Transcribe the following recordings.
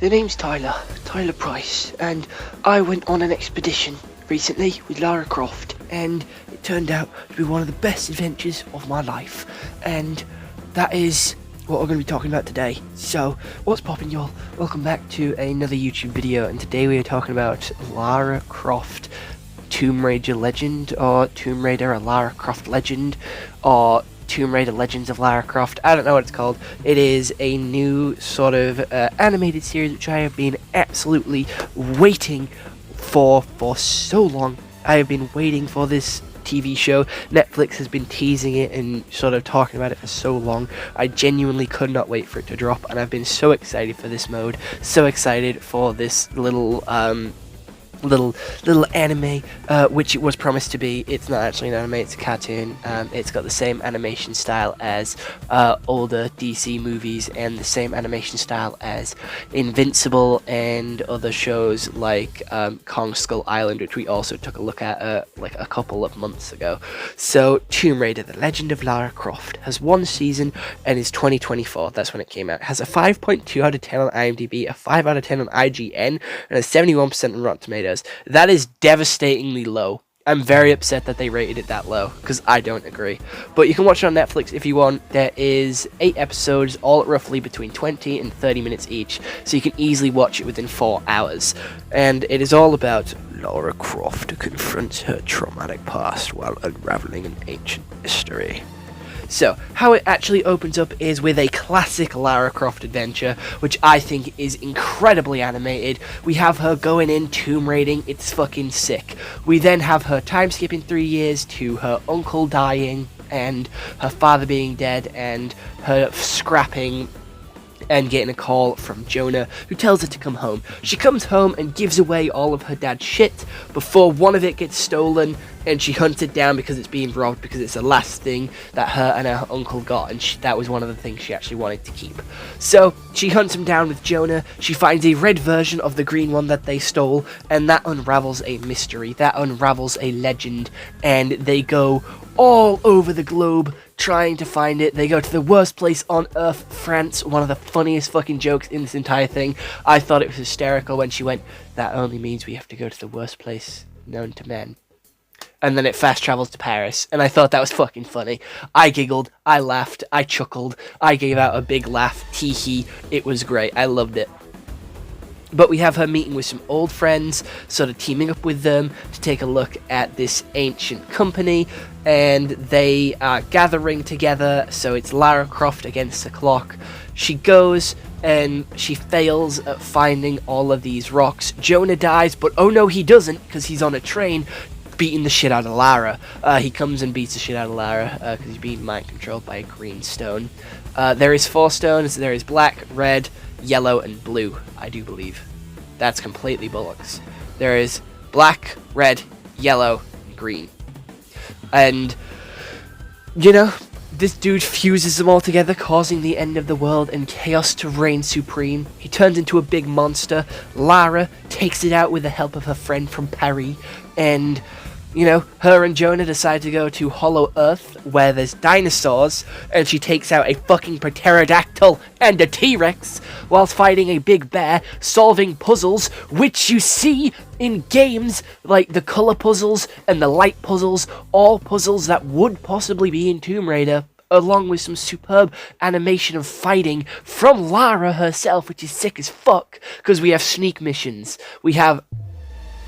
The name's Tyler Price, and I went on an expedition recently with Lara Croft, and it turned out to be one of the best adventures of my life, and that is what we're going to be talking about today. So, what's poppin', y'all? Welcome back to another YouTube video, and today we are talking about Lara Croft, Tomb Raider Legend, or Tomb Raider, a Lara Croft Legend, or Tomb Raider Legends of Lara Croft. I don't know what it's called. It is a new sort of animated series which I have been absolutely waiting for so long. I have been waiting for this TV show. Netflix has been teasing it and sort of talking about it for so long. I genuinely could not wait for it to drop, and I've been so excited for this mode, so excited for this little anime, which it was promised to be. It's not actually an anime, it's a cartoon. It's got the same animation style as older DC movies, and the same animation style as Invincible and other shows like Kong Skull Island, which we also took a look at like a couple of months ago. So Tomb Raider, The Legend of Lara Croft, has one season and is 2024. That's when it came out. It has a 5.2 out of 10 on IMDb, a 5 out of 10 on IGN, and a 71% on Rotten Tomatoes. That is devastatingly low. I'm very upset that they rated it that low, because I don't agree. But you can watch it on Netflix if you want. There is 8 episodes, all at roughly between 20 and 30 minutes each, so you can easily watch it within 4 hours. And it is all about Lara Croft who confronts her traumatic past while unraveling an ancient mystery. So, how it actually opens up is with a classic Lara Croft adventure, which I think is incredibly animated. We have her going in tomb raiding, it's fucking sick. We then have her time skipping 3 years to her uncle dying, and her father being dead, and her scrapping and getting a call from Jonah, who tells her to come home. She comes home and gives away all of her dad's shit before one of it gets stolen, and she hunts it down because it's being robbed, because it's the last thing that her and her uncle got, and that was one of the things she actually wanted to keep. So she hunts him down with Jonah. She finds a red version of the green one that they stole, and that unravels a mystery, that unravels a legend, and they go all over the globe trying to find it. They go to the worst place on earth, France. One of the funniest fucking jokes in this entire thing. I thought it was hysterical when she went, "That only means we have to go to the worst place known to men." And then it fast travels to Paris, and I thought that was fucking funny. I giggled, I laughed, I chuckled, I gave out a big laugh, tee-hee. It was great, I loved it. But we have her meeting with some old friends, sort of teaming up with them to take a look at this ancient company, and they are gathering together, so it's Lara Croft against the clock. She goes and she fails at finding all of these rocks. Jonah dies, but oh no he doesn't, because he's on a train beating the shit out of Lara. He comes and beats the shit out of Lara because he's being mind controlled by a green stone. There is 4 stones. There is black, red, yellow, and blue, I do believe. That's completely bollocks. There is black, red, yellow, and green. And, you know, this dude fuses them all together, causing the end of the world and chaos to reign supreme. He turns into a big monster. Lara takes it out with the help of her friend from Paris, and you know, her and Jonah decide to go to Hollow Earth, where there's dinosaurs, and she takes out a fucking pterodactyl and a T-Rex, whilst fighting a big bear, solving puzzles, which you see in games like the color puzzles and the light puzzles, all puzzles that would possibly be in Tomb Raider, along with some superb animation of fighting from Lara herself, which is sick as fuck, because we have sneak missions, we have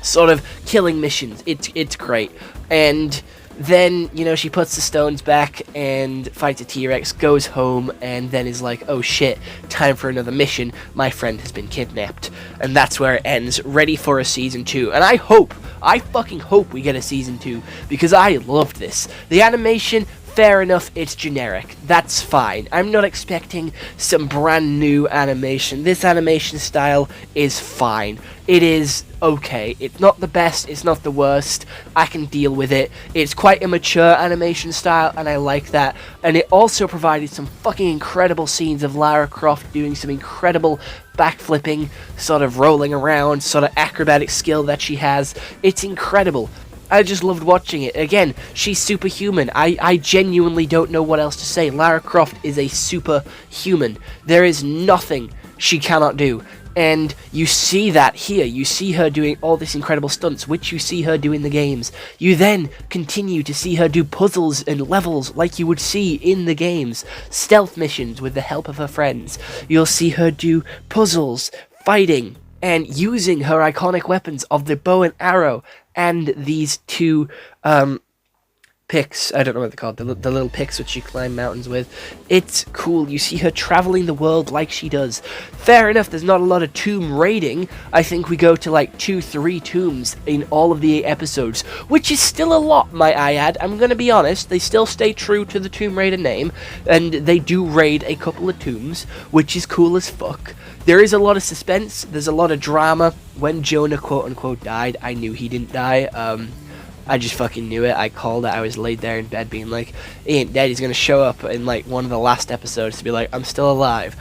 sort of killing missions. It's great. And then, you know, she puts the stones back and fights a T-Rex, goes home, and then is like, oh shit, time for another mission. My friend has been kidnapped. And that's where it ends, ready for a season 2. And I fucking hope we get a season 2, because I loved this. The animation, fair enough, it's generic. That's fine. I'm not expecting some brand new animation. This animation style is fine. It is okay. It's not the best, it's not the worst. I can deal with it. It's quite a mature animation style, and I like that. And it also provided some fucking incredible scenes of Lara Croft doing some incredible backflipping, sort of rolling around, sort of acrobatic skill that she has. It's incredible. I just loved watching it. Again, she's superhuman. I genuinely don't know what else to say. Lara Croft is a superhuman. There is nothing she cannot do. And you see that here. You see her doing all this incredible stunts, which you see her do in the games. You then continue to see her do puzzles and levels like you would see in the games. Stealth missions with the help of her friends. You'll see her do puzzles, fighting, and using her iconic weapons of the bow and arrow and these two picks. I don't know what they're called. The little picks which you climb mountains with. It's cool. You see her traveling the world like she does. Fair enough, there's not a lot of tomb raiding. I think we go to like 2-3 tombs in all of the 8 episodes, which is still a lot, might I add. I'm gonna be honest, they still stay true to the Tomb Raider name, and they do raid a couple of tombs, which is cool as fuck. There is a lot of suspense, there's a lot of drama. When Jonah quote-unquote died, I knew he didn't die. I just fucking knew it. I called it. I was laid there in bed being like, he ain't dead. He's going to show up in like one of the last episodes to be like, I'm still alive.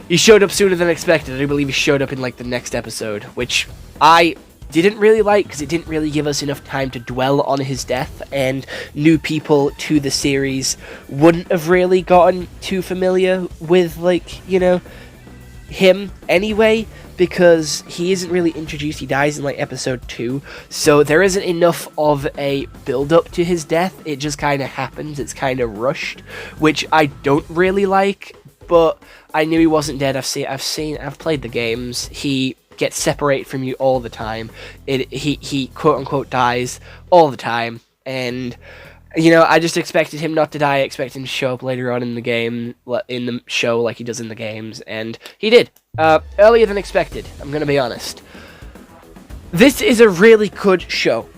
He showed up sooner than expected. I believe he showed up in like the next episode, which I didn't really like because it didn't really give us enough time to dwell on his death, and new people to the series wouldn't have really gotten too familiar with, like, you know, him anyway, because he isn't really introduced. He dies in like episode 2, so there isn't enough of a build up to his death. It just kind of happens. It's kind of rushed, which I don't really like, but I knew he wasn't dead. I've played the games. He gets separated from you all the time. He quote unquote dies all the time, and you know, I just expected him not to die. I expected him to show up later on in the game, in the show, like he does in the games, and he did. Earlier than expected, I'm gonna be honest. This is a really good show.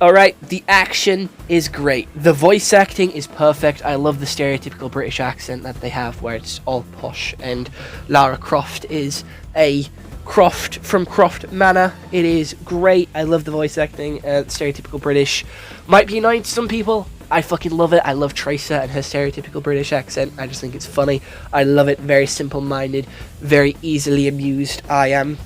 Alright, the action is great. The voice acting is perfect. I love the stereotypical British accent that they have, where it's all posh, and Lara Croft is a Croft from Croft Manor. It is great. I love the voice acting. Stereotypical British might be annoying to some people. I fucking love it. I love Tracer and her stereotypical British accent. I just think it's funny. I love it. Very simple-minded, very easily amused. I am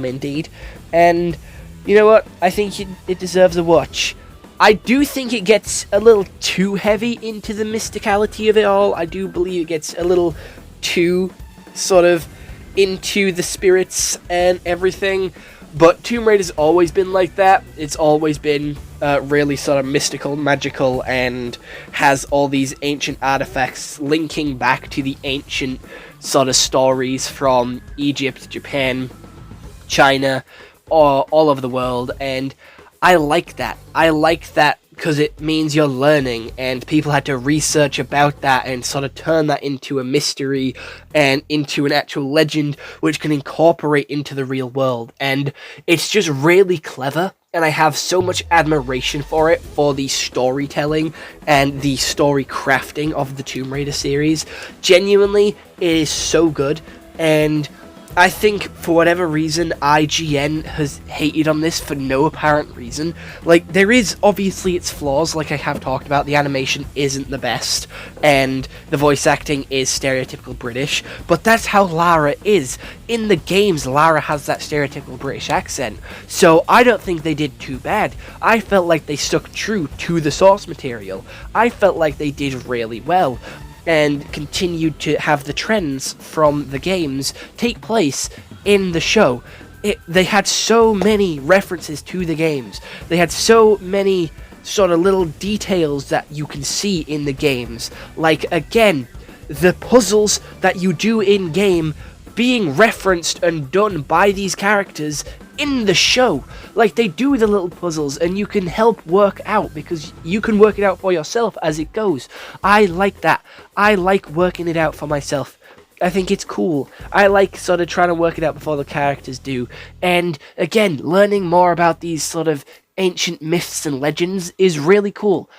indeed. And you know what? I think it deserves a watch. I do think it gets a little too heavy into the mysticality of it all. I do believe it gets a little too sort of into the spirits and everything, but Tomb Raider's always been like that. It's always been really sort of mystical, magical, and has all these ancient artifacts linking back to the ancient sort of stories from Egypt, Japan, China, all over the world, and I like that. I like that because it means you're learning, and people had to research about that and sort of turn that into a mystery and into an actual legend which can incorporate into the real world. And it's just really clever, and I have so much admiration for it, for the storytelling and the story crafting of the Tomb Raider series. Genuinely, it is so good, and I think, for whatever reason, IGN has hated on this for no apparent reason. Like, there is obviously its flaws, like I have talked about. The animation isn't the best, and the voice acting is stereotypical British, but that's how Lara is. In the games, Lara has that stereotypical British accent, so I don't think they did too bad. I felt like they stuck true to the source material. I felt like they did really well, and continued to have the trends from the games take place in the show. They had so many references to the games. They had so many sort of little details that you can see in the games. Like, again, the puzzles that you do in-game being referenced and done by these characters in the show. Like, they do the little puzzles and you can help work out, because you can work it out for yourself as it goes. I like that. I like working it out for myself. I think it's cool. I like sort of trying to work it out before the characters do. And again, learning more about these sort of ancient myths and legends is really cool.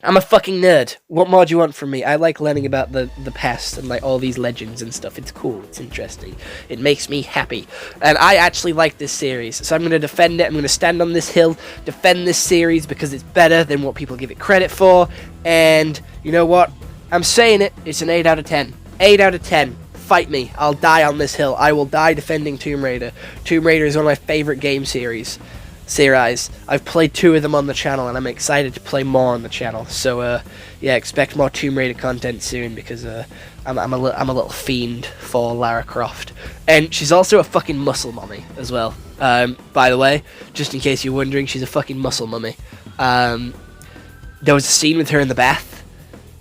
I'm a fucking nerd. What more do you want from me? I like learning about the past and like all these legends and stuff. It's cool. It's interesting. It makes me happy. And I actually like this series. So I'm going to defend it. I'm going to stand on this hill, defend this series because it's better than what people give it credit for. And you know what? I'm saying it. It's an 8 out of 10. 8 out of 10. Fight me. I'll die on this hill. I will die defending Tomb Raider. Tomb Raider is one of my favorite game series. I've played 2 of them on the channel, and I'm excited to play more on the channel. So, yeah, expect more Tomb Raider content soon, because I'm a little fiend for Lara Croft, and she's also a fucking muscle mummy as well. By the way, just in case you're wondering, she's a fucking muscle mummy. There was a scene with her in the bath.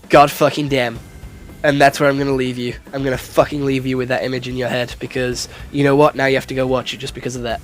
God fucking damn. And that's where I'm gonna leave you. I'm gonna fucking leave you with that image in your head, because you know what? Now you have to go watch it just because of that.